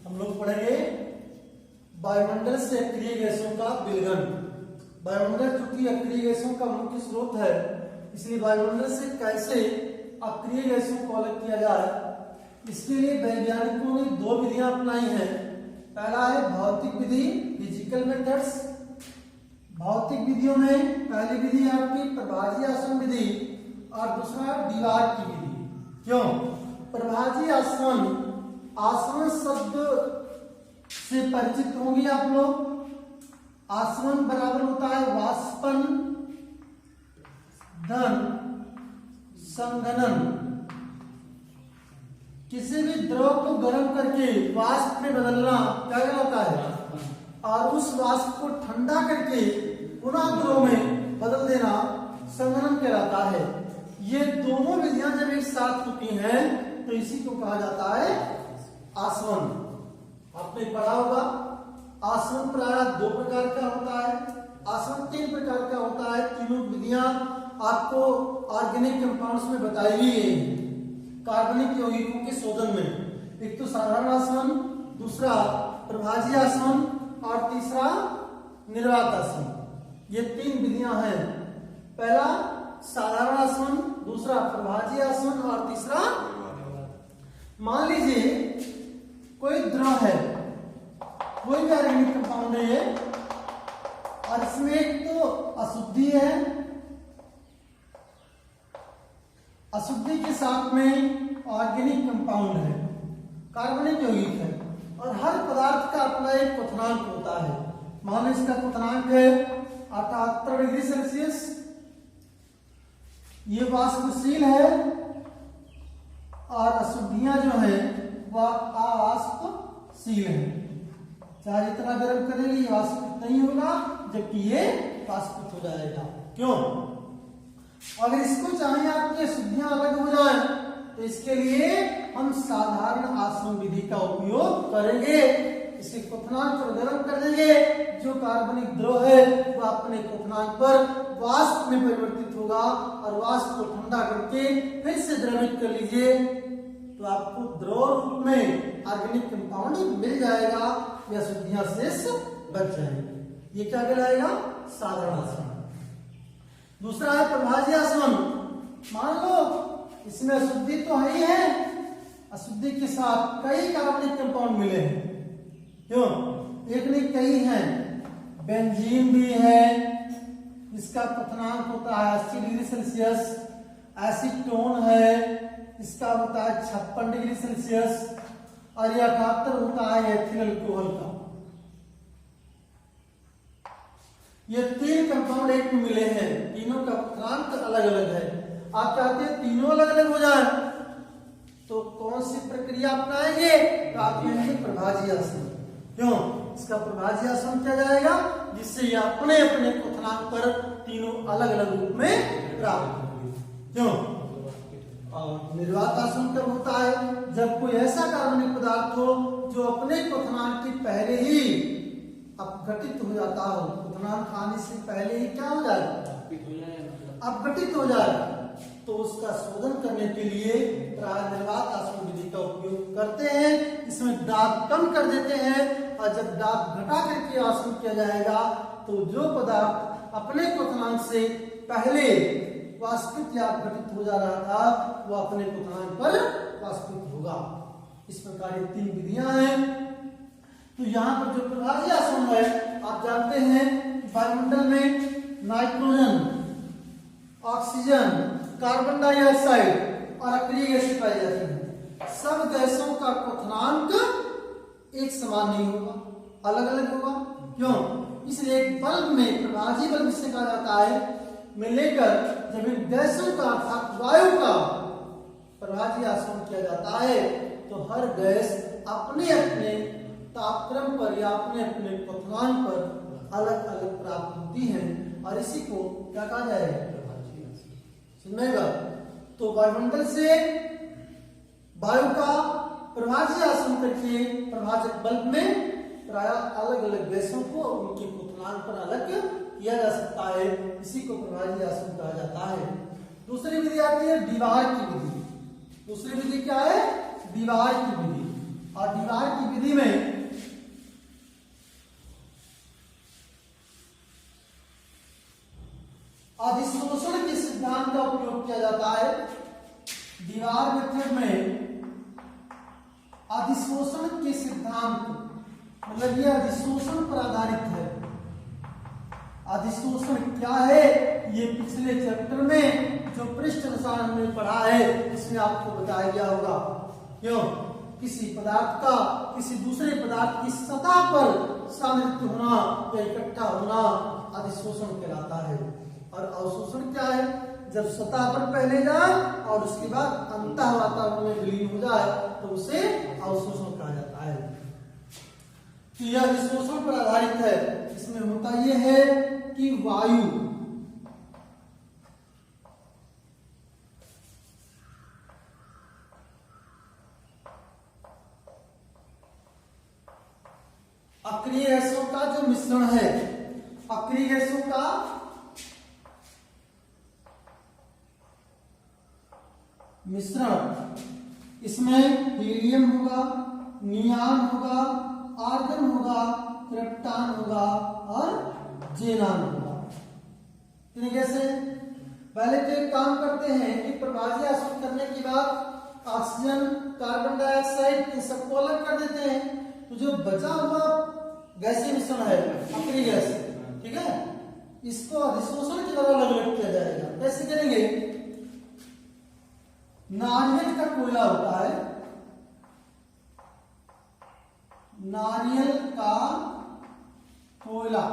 हम लोग पढ़ेंगे वायुमंडल से अक्रिय गैसों का विलयन। वायुमंडल चूंकि अक्रिय गैसों का मुख्य स्रोत है, इसलिए वायुमंडल से कैसे अक्रिय गैसों को अलग किया जाए, इसके लिए वैज्ञानिकों ने दो विधियां अपनाई हैं। पहला है भौतिक विधि, फिजिकल मेथड्स। भौतिक विधियों में पहली विधि है आपकी प्रभाजी आसवन विधि और दूसरा दीवार की विधि। क्यों? प्रभाजी आसवन, आसवन शब्द से परिचित होंगे आप लोग। आसवन बराबर होता है वाष्पन धन संघनन। किसी भी द्रव को गर्म करके वाष्प में बदलना क्या कहलाता है, और उस वाष्प को ठंडा करके पुनः द्रव में बदल देना संघनन कहलाता है। ये दोनों विधियां जब एक साथ होती हैं तो इसी को कहा जाता है आसवन। आपने पढ़ा होगा आसवन प्रायः दो प्रकार का होता है, आसवन तीन प्रकार का होता है। तीनों विधियां आपको ऑर्गेनिक कंपाउंड्स में बताई गई है, कार्बनिक यौगिकों के शोधन में। एक तो साधारण आसवन, दूसरा प्रभाजी आसवन और तीसरा निर्वात आसवन। ये तीन विधियां हैं। पहला साधारण आसवन, दूसरा प्रभाजी आसवन और तीसरा। मान लीजिए कोई द्रव है, कोई भी ऑर्गेनिक कंपाउंड है और इसमें एक तो अशुद्धि है, अशुद्धि के साथ में ऑर्गेनिक कंपाउंड है, कार्बनिक यौगिक है, और हर पदार्थ का अपना एक क्वथनांक होता है। मान लो इसका क्वथनांक है 78 डिग्री सेल्सियस, ये वाष्पशील है और अशुद्धियां जो है वह अवाष्पशील है। चाहे जितना गर्म करेंगे ये वाष्पित नहीं होगा, जबकि ये वाष्पित हो जाएगा। क्यों? अगर इसको चाहिए आपकी अशुद्धियां अलग हो जाए तो इसके लिए हम साधारण आसवन विधि का उपयोग करेंगे। इसे क्वथनांक पर गर्म कर देंगे, जो कार्बनिक द्रव है वह अपने क्वथनांक पर वाष्प में परिवर्तित होगा और वाष्प को ठंडा करके फिर से द्रवित कर लीजिए तो आपको द्रव रूप में ऑर्गेनिक कंपाउंड मिल जाएगा, या अशुद्धियां शेष बच जाएंगी। ये क्या कहलाएगा? साधारण आसवन। दूसरा है प्रभाजी आसवन। मान लो इसमें अशुद्धि तो है ही है, अशुद्धि के साथ कई कार्बनिक कंपाउंड मिले हैं। क्यों? एक नहीं कई हैं। बेंजीन भी है, इसका क्वथनांक होता है 80 डिग्री सेल्सियस। एसीटोन है, इसका होता है 56 डिग्री सेल्सियस। और यह 78 होता है एथिल अल्कोहल का। ये तीन कंपाउंड एक में मिले हैं, तीनों का क्वथनांक अलग अलग है। आप चाहते हैं तीनों अलग अलग हो जाए तो कौन सी प्रक्रिया अपनाएंगे? तो आप कहेंगे प्रभाजी आसवन। क्यों? इसका प्रभाजी आसवन किया जाएगा जिससे ये अपने अपने क्वथनांक पर तीनों अलग अलग रूप में प्राप्त होंगे। क्यों? और निर्वात आसवन कब होता है? जब कोई ऐसा कार्बनिक पदार्थ हो जो अपने क्वथनांक के पहले ही अपघटित हो जाता हो। क्वथनांक आने से पहले ही क्या हो जाए? अपघटित हो जाए, तो उसका शोधन करने के लिए प्रायः निर्वात आसवन विधि का उपयोग करते हैं। इसमें दाब कम कर देते हैं और जब दाब घटा करके आसवन किया जाएगा तो जो पदार्थ अपने क्वथनांक से पहले वाष्पित या अपघटित हो जा रहा था वो अपने क्वथनांक पर वाष्पित होगा। इस प्रकार ये तीन विधियां हैं। तो यहाँ पर जो प्रभाजी आसवन है, आप जानते हैं वायुमंडल में नाइट्रोजन, ऑक्सीजन, कार्बन डाइऑक्साइड और अक्रिय गैसें पाई जाती हैं। सब गैसों का क्वथनांक एक समान नहीं होगा, अलग अलग होगा। क्यों? इसलिए एक बल्ब में, प्रभाजी बल्ब जिसे कहा जाता है, में लेकर जब इन गैसों का अर्थात वायु का प्रभाजी आसवन किया जाता है तो हर गैस अपने अपने तापक्रम पर या अपने अपने क्वथनांक पर अलग अलग प्राप्त होती हैं, और इसी को क्या कहा जाएगा? सुनेगा। तो वायुमंडल से वायु का प्रभाजी आसवन करके प्रभाजक बल्ब में प्रायः अलग अलग गैसों को उनके क्वथनांक पर अलग किया जा सकता है। इसी को प्रभाजी आसवन कहा जाता है। दूसरी विधि आती है दीवार की विधि। दूसरी विधि क्या है? दीवार की विधि। और दीवार की विधि में अधिशोषण के सिद्धांत का उपयोग किया जाता है। दीवार मेथड में अधिशोषण के सिद्धांत, मतलब ये अधिशोषण पर आधारित है। अधिशोषण क्या है, ये पिछले चैप्टर में जो पृष्ठ अनुसार हमने पढ़ा है इसमें आपको बताया गया होगा। क्यों? किसी पदार्थ का किसी दूसरे पदार्थ की सतह पर सामर्थ्य होना या इकट्ठा होना अधिशोषण कहलाता है। और अवशोषण क्या है? जब सतह पर पहले जाए और उसके बाद अंतः वातावरण में विलीन हो जाए तो उसे अवशोषण कहा जाता है। तो यह अधिशोषण पर आधारित है। इसमें होता यह है कि वायु अक्रिय गैसों का जो मिश्रण है, अक्रिय गैसों का मिश्रण, इसमें हीलियम होगा, नियान होगा, आर्गन होगा, क्रिप्टॉन होगा और जेनान होगा। कैसे? पहले तो एक काम करते हैं कि प्रभाज्य आश्रित करने के बाद ऑक्सीजन, कार्बन डाइऑक्साइड इन सबको अलग कर देते हैं। तो जो बचा हुआ गैसीय मिश्रण है अक्रिय गैस, ठीक है, इसको अधिशोषण के द्वारा अलग अलग किया जाएगा। कैसे करेंगे? नारियल का कोयला होता है, नारियल का कोयला,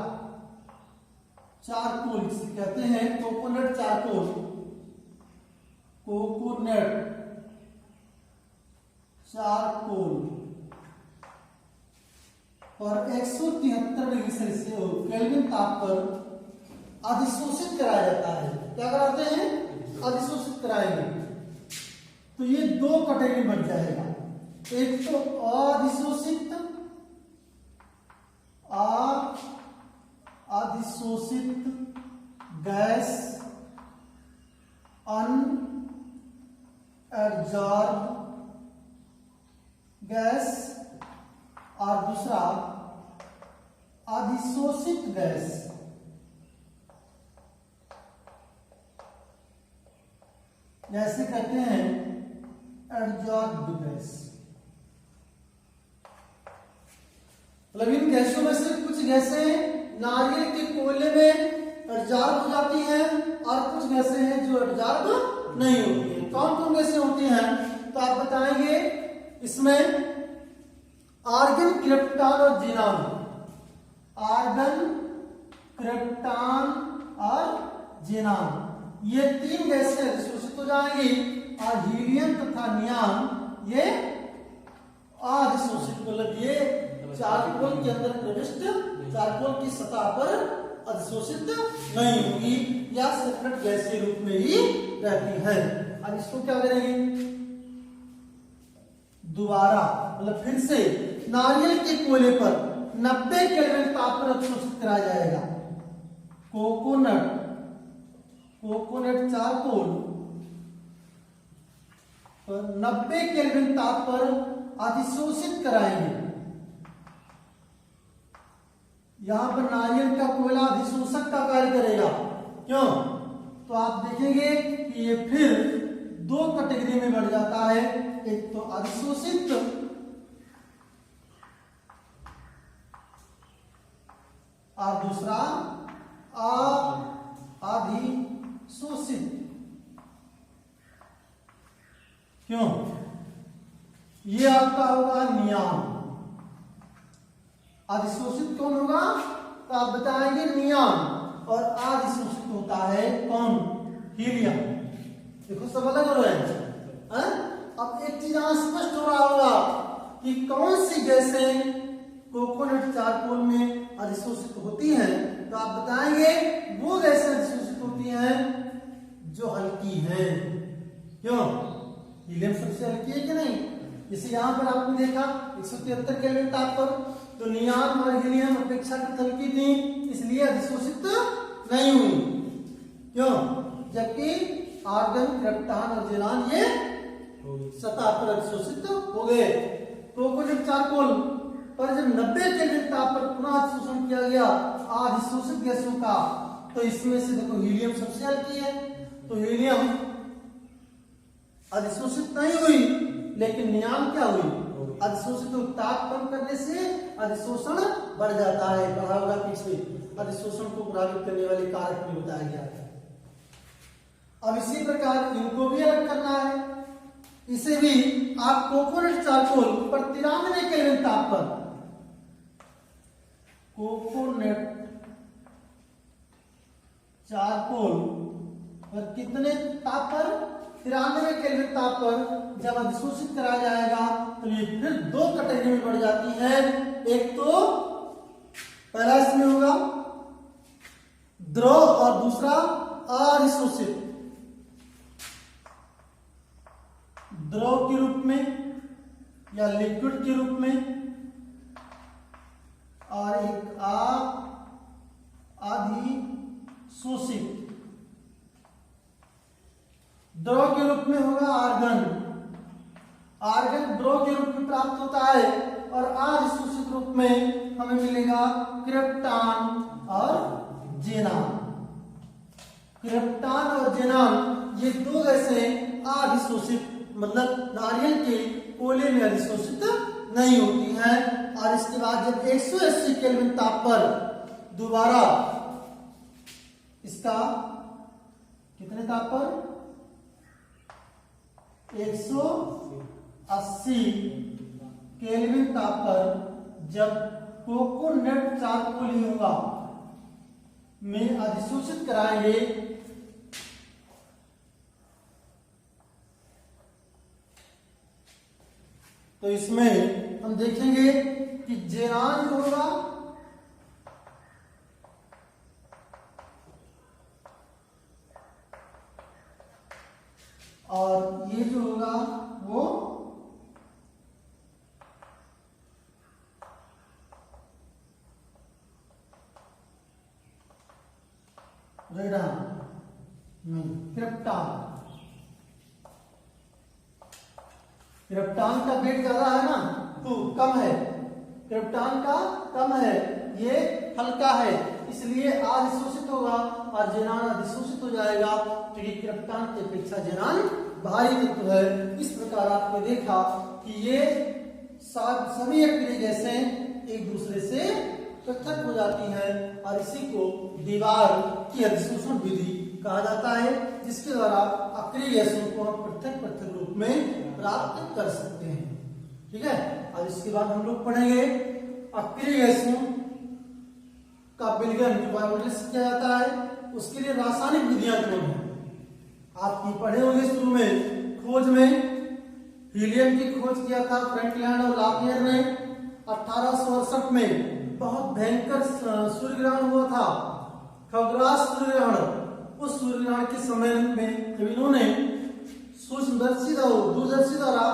चारकोल जिसे कहते हैं, कोकोनट चारकोल, कोकोनट चारकोल और 173 डिग्री सेल्सियस केल्विन ताप पर अधिशोषित कराया जाता है। क्या कराते हैं? अधिशोषित कराएंगे। तो ये दो कैटेगरी बन जाएगा। एक तो अधिशोषित, अधिशोषित गैस, अनएब्जॉर्ब गैस, और दूसरा अधिशोषित गैस। जैसे कहते हैं एब्जॉर्ब्ड गैस। मतलब इन गैसों में से कुछ गैसें नारियल के कोयले में एब्जॉर्ब हो जाती हैं और कुछ गैसें हैं जो एब्जॉर्ब नहीं होती हैं। कौन कौन गैसें होती हैं? तो आप बताएंगे। इसमें आर्गन, क्रिप्टॉन और जेनान। आर्गन, क्रिप्टॉन और जेनान, ये तीन गैसें अधिशोषित हो जाएंगी और हीलियम तथा नियान ये अधिशोषित, मतलब ये चारकोल के अंदर प्रविष्ट, चारकोल की सतह पर अधिशोषित नहीं होगी या सेपरेट गैस के रूप में ही रहती है। अब इसको क्या करेंगे? दोबारा, मतलब फिर से नारियल के कोयले पर 90 केल्विन ताप पर अधिशोषित कराया जाएगा। कोकोनट चारकोल पर 90 केल्विन ताप पर अधिशोषित कराएंगे। यहां पर नारियल का कोयला अधिशोषक का कार्य करेगा। क्यों? तो आप देखेंगे कि ये फिर दो कैटेगरी में बढ़ जाता है। एक तो अधिशोषित और दूसरा अधिशोषित। क्यों? ये आपका होगा नियान। अधिशोषित कौन होगा? तो आप बताएंगे नियान। और अधिशोषित होता है कौन? हीलियम। देखो सब अलग हो रहे हैं। अब एक चीज यहां स्पष्ट हो रहा होगा कि कौन सी गैसें कोकोनट चारकोल में अधिशोषित होती हैं। तो आप बताएंगे वो गैसें अधिशोषित होती हैं जो हल्की हैं। क्यों? हीलियम सबसे हल्की है कि नहीं? जैसे यहां पर आपने देखा 173 केल्विन ताप पर, तो नियान और हीलियम अपेक्षाकृत हल्की थी, इसलिए अधिशोषित नहीं हुई। क्यों? जबकि आर्गन, क्रिप्टॉन और जेनान ये सतह पर अधिशोषित हो गए। कोकोनेट चारकोल पर जब 90 केल्विन ताप पर पुनः अधिशोषण किया गया अधिशोषित गैसों का, तो इसमें से देखो हीलियम सबसे हल्की है, तो हीलियम अधिशोषित नहीं हुई, लेकिन नियान क्या हुई, अधिशोषित। तो ताप कम करने से अधिशोषण बढ़ जाता है, पढ़ा होगा पीछे, अधिशोषण को प्रभावित करने वाले कारक भी बताया गया है। अब इसी प्रकार इनको भी अलग करना है, इसे भी आप कोकोनेट चारकोल पर 93 केल्विन ताप पर, कोकोनेट चारकोल पर कितने ताप पर, 93 केल्विन ताप पर जब अधिशोषित कराया जाएगा तो ये फिर दो कैटेगरी में बढ़ जाती है। एक तो पहला इसमें होगा द्रव और दूसरा अधिशोषित। द्रव के रूप में या लिक्विड के रूप में, और एक अधिशोषित। द्रव के रूप में होगा आर्गन, आर्गन द्रव के रूप में प्राप्त होता है, और अधिशोषित रूप में हमें मिलेगा क्रिप्टॉन और जेनान। क्रिप्टॉन और जेनान ये दो गैसें अधिशोषित, मतलब नारियल के कोयले में अधिशोषित नहीं होती हैं। और इसके बाद जब 180 केल्विन ताप पर दोबारा इसका कितने ताप पर, 180 केल्विन ताप पर जब कोकोनेट चारकोल होगा में अधिशोषित कराएंगे, तो इसमें हम देखेंगे कि जेनान जो होगा और ये जो होगा वो रेडान में क्रिप्टॉन। क्रिप्टॉन का वेट ज्यादा है ना, तो कम है, क्रिप्टॉन का कम है, ये हल्का है, इसलिए अधिशोषित होगा और जेनान अधिशोषित हो जाएगा, क्योंकि क्रिप्टॉन की अपेक्षा जेनान भारी तत्व है। इस प्रकार आपने देखा कि ये सभी अक्रिय गैसें एक दूसरे से पृथक हो जाती हैं, और इसी को दीवार की अधिशोषण विधि कहा जाता है, जिसके द्वारा अक्रिय गैसों को हम पृथक पृथक रूप में प्राप्त कर सकते हैं। ठीक है, और इसके बाद हम लोग पढ़ेंगे अक्रिय गैसों का विलयन जो वायुमंडल से किया जाता है, उसके लिए रासायनिक विधियां कौन है। आपकी पढ़े होंगे शुरू में, खोज में हीलियम की खोज किया था फ्रैंकलिन और लापियर ने 1868 में। बहुत भयंकर सूर्य ग्रहण हुआ था, खगोलास सूर्य ग्रहण। उस सूर्य ग्रहण के समय में जब इन्होंने सूक्ष्मदर्शी और दूरदर्शी द्वारा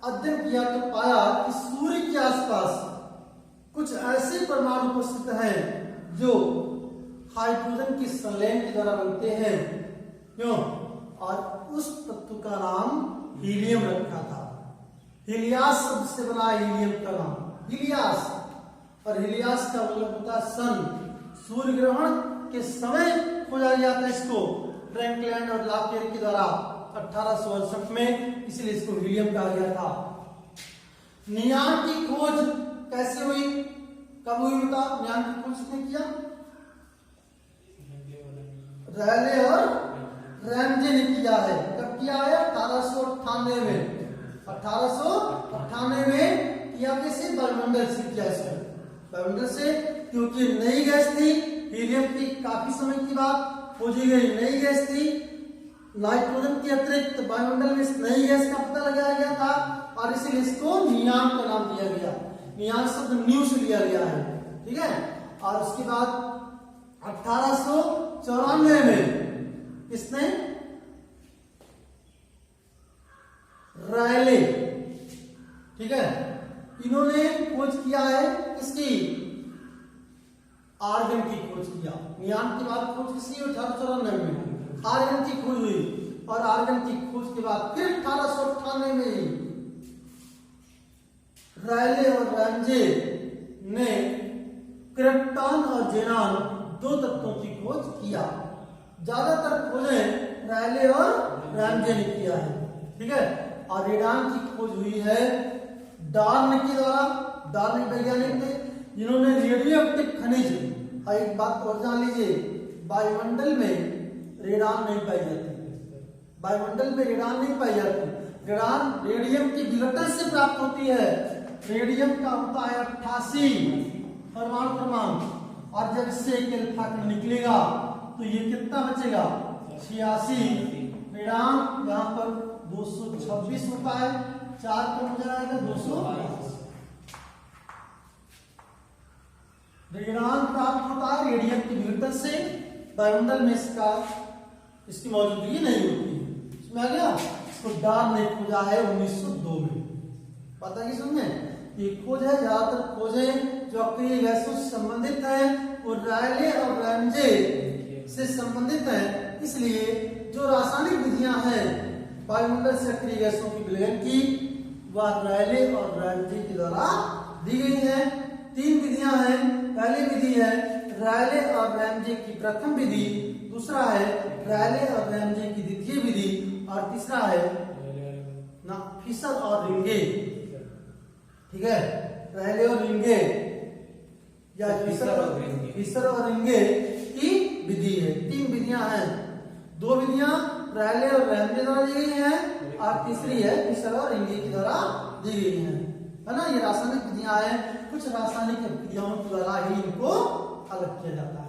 अध्ययन किया तो पाया कि सूर्य के आसपास कुछ ऐसे परमाणु उपस्थित हैं जो हाइड्रोजन की संलयन के द्वारा बनते हैं। क्यों? और उस तत्व का नाम हीलियम रखा था। हिलियास शब्द से बना हीलियम का नाम, हिलियास। और हिलियास का मतलब होता है सन। सूर्य ग्रहण के समय खोजा गया था इसको फ्रैंकलिन और लापियर के द्वारा 1868 में, इसलिए इसको हीलियम कहा गया था। नियान की खोज कैसे हुई, कब हुई बता? नियान की खोज किसने किया? रैले और रैमजे ने किया है। कब किया है? 1898 में। 1898 में किया कैसे? वायुमंडल से किया इसको, वायुमंडल से, क्योंकि नई गैस थी, हीलियम की काफी समय की बाद खोजी गई नई गैस थी। नाइट्रोजन के अतिरिक्त वायुमंडल में इस नई गैस का पता लगाया गया था, और इसलिए इसको नियान का नाम दिया गया। नियान शब्द न्यू से लिया गया है। ठीक है, और उसके बाद 1894 में किसने? रैले। ठीक है, इन्होंने खोज किया है किसकी? आर्गन की खोज किया। नियान के बाद खोज किसकी? 1894 में आर्गन की खोज हुई, और आर्गन की खोज के बाद फिर 1898 में रायले और रैमजे ने क्रिप्टॉन और जेनॉन दो तत्वों की खोज किया। ज्यादातर खोजें रायले और रैमजे ने किया है, ठीक है। और रेडान की खोज हुई है डार्न के द्वारा। डार्न वैज्ञानिक थे जिन्होंने रेडियो एक्टिव खनिज, एक बात और जान लीजिए, वायुमंडल में रेडान नहीं पाई जाती, वायुमंडल में रेडान नहीं पाई जाती। रेडान रेडियम की विघटन से प्राप्त होती है। रेडियम का होता है 88 परमाणु क्रमांक, और जब इससे एक अल्फा कण निकलेगा तो ये कितना बचेगा 86। रेडान यहाँ पर 226 होता है, 4 कम हो जाएगा 222। रेडान प्राप्त होता है रेडियम की विघटन से, वायुमंडल में इसकी मौजूदगी नहीं होती है। इसमें आ गया। इसको डार्न ने खोजा है 1902 में। पता कि समझे, ये खोज है, ज्यादातर खोजें जो अक्रिय गैसों से संबंधित है वो रायले और रैमजे से संबंधित है। इसलिए जो रासायनिक विधियां हैं वायुमंडल से अक्रिय गैसों की विलयन की, वह रायले और रैमजे के द्वारा दी गई है। 3 विधियां हैं। पहली विधि है रायले और रैमजे की प्रथम विधि, दूसरा है रायले और रैमजे की द्वितीय विधि, और तीसरा है ना फिशर और रिंगे, ठीक है। रायले और रिंगे या फिशर और रिंगे की विधि है। 3 विधियां हैं। 2 विधियां रायले और रैमजे द्वारा दी गई हैं, और तीसरी है फिशर और रिंगे के द्वारा दी गई है ना। ये रासायनिक विधियां हैं। कुछ रासायनिक विधियों के द्वारा ही इनको अलग किया जाता है।